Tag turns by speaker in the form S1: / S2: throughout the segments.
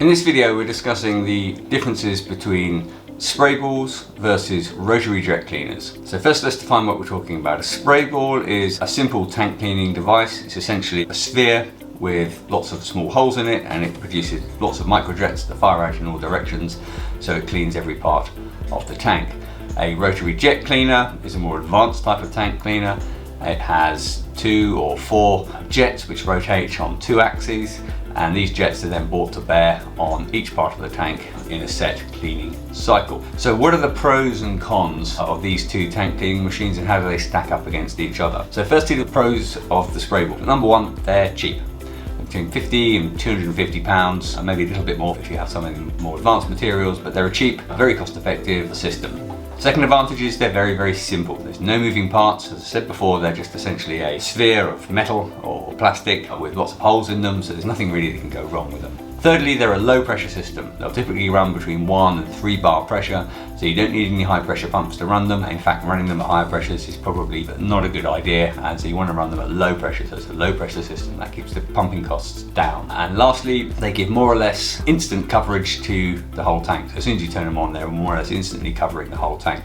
S1: In this video we're discussing the differences between spray balls versus rotary jet cleaners. So first let's define what we're talking about. A spray ball is a simple tank cleaning device. It's essentially a sphere with lots of small holes in it, and it produces lots of microjets that fire out in all directions, so it cleans every part of the tank. A rotary jet cleaner is a more advanced type of tank cleaner. It has 2 or 4 jets which rotate on 2 axes, and these jets are then brought to bear on each part of the tank in a set cleaning cycle. So what are the pros and cons of these 2 tank cleaning machines, and how do they stack up against each other? So firstly, the pros of the spray ball. Number one, they're cheap. Between 50 and 250 pounds, and maybe a little bit more if you have some in more advanced materials, but they're a cheap, very cost-effective system. Second advantage is they're very, very simple. There's no moving parts. As I said before, they're just essentially a sphere of metal or plastic with lots of holes in them, so there's nothing really that can go wrong with them. Thirdly, they're a low pressure system. They'll typically run between 1 and 3 bar pressure, so you don't need any high pressure pumps to run them. In fact, running them at higher pressures is probably not a good idea, and so you want to run them at low pressure. So it's a low pressure system that keeps the pumping costs down. And lastly, they give more or less instant coverage to the whole tank. So as soon as you turn them on, they're more or less instantly covering the whole tank,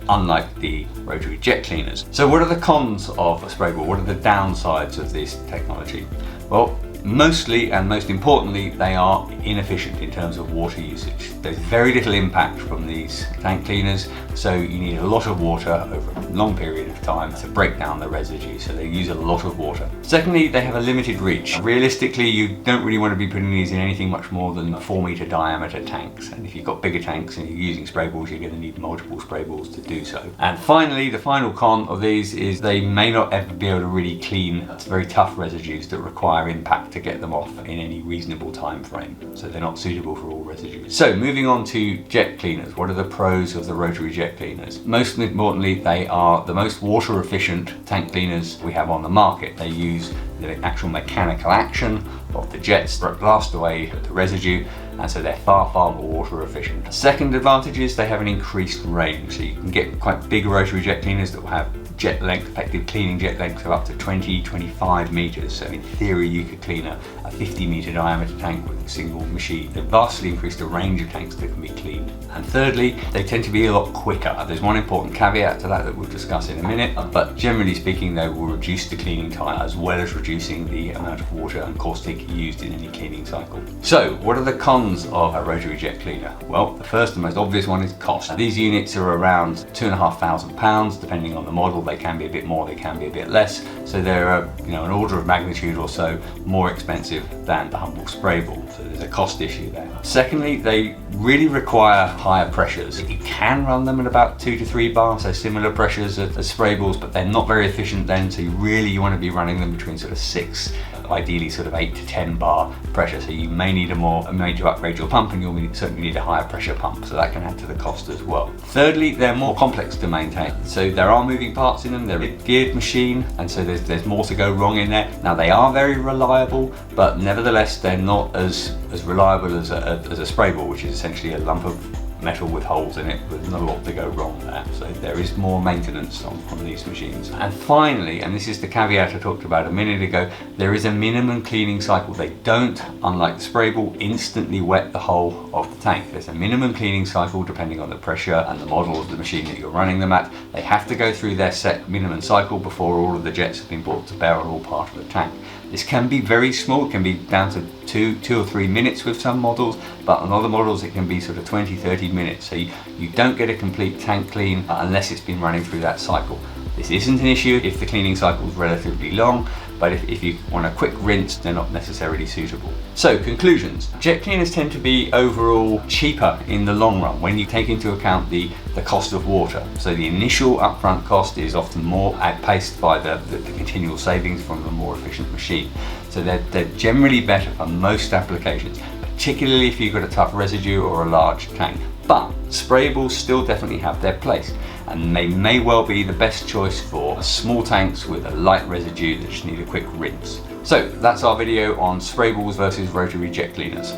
S1: unlike the rotary jet cleaners. So what are the cons of a spray ball? What are the downsides of this technology? Well, mostly and most importantly, they are inefficient in terms of water usage. There's very little impact from these tank cleaners, so you need a lot of water over a long period of time to break down the residue, so they use a lot of water. Secondly, they have a limited reach. Realistically, you don't really want to be putting these in anything much more than 4-meter diameter tanks, and if you've got bigger tanks and you're using spray balls, you're going to need multiple spray balls to do so. And finally, the final con of these is they may not ever be able to really clean very tough residues that require impact to get them off in any reasonable time frame, so they're not suitable for all residues. So moving on to jet cleaners, what are the pros of the rotary jet cleaners? Most importantly, they are the most water efficient tank cleaners we have on the market. They use the actual mechanical action of the jets that blast away the residue, and so they're far more water efficient. The second advantage is they have an increased range, so you can get quite big rotary jet cleaners that will have jet length, effective cleaning jet length of up to 20-25 meters. So in theory, you could clean a 50-meter diameter tank with a single machine. They vastly increase the range of tanks that can be cleaned. And thirdly, they tend to be a lot quicker. There's one important caveat to that we'll discuss in a minute, but generally speaking, they will reduce the cleaning time as well as reducing the amount of water and caustic used in any cleaning cycle. So what are the cons of a rotary jet cleaner? Well, the first and most obvious one is cost. These units are around £2,500, depending on the model. They can be a bit more, they can be a bit less, so they're an order of magnitude or so more expensive than the humble spray ball, so there's a cost issue there. Secondly, they really require higher pressures. You can run them at about 2 to 3 bar, so similar pressures as spray balls, but they're not very efficient then, so you want to be running them between sort of 6, ideally sort of 8 to 10 bar pressure, so you may need to upgrade your pump, and you'll certainly need a higher pressure pump, so that can add to the cost as well. Thirdly, they're more complex to maintain, so there are moving parts in them. They're a geared machine, and so there's more to go wrong in there. Now, they are very reliable, but nevertheless they're not as reliable as a spray ball, which is essentially a lump of metal with holes in it with not a lot to go wrong there. So there is more maintenance on these machines. And finally, and this is the caveat I talked about a minute ago, there is a minimum cleaning cycle. They don't, unlike the spray ball, instantly wet the whole of the tank. There's a minimum cleaning cycle depending on the pressure and the model of the machine that you're running them at. They have to go through their set minimum cycle before all of the jets have been brought to bear on all part of the tank. This can be very small, it can be down to 2 or 3 minutes with some models, but on other models it can be sort of 20-30 minutes. So you don't get a complete tank clean unless it's been running through that cycle. This isn't an issue if the cleaning cycle is relatively long, but if you want a quick rinse, they're not necessarily suitable. So conclusions. Jet cleaners tend to be overall cheaper in the long run when you take into account the cost of water. So the initial upfront cost is often more outpaced by the continual savings from a more efficient machine. So they're generally better for most applications, particularly if you've got a tough residue or a large tank. But spray balls still definitely have their place, and they may well be the best choice for small tanks with a light residue that just need a quick rinse. So that's our video on spray balls versus rotary jet cleaners.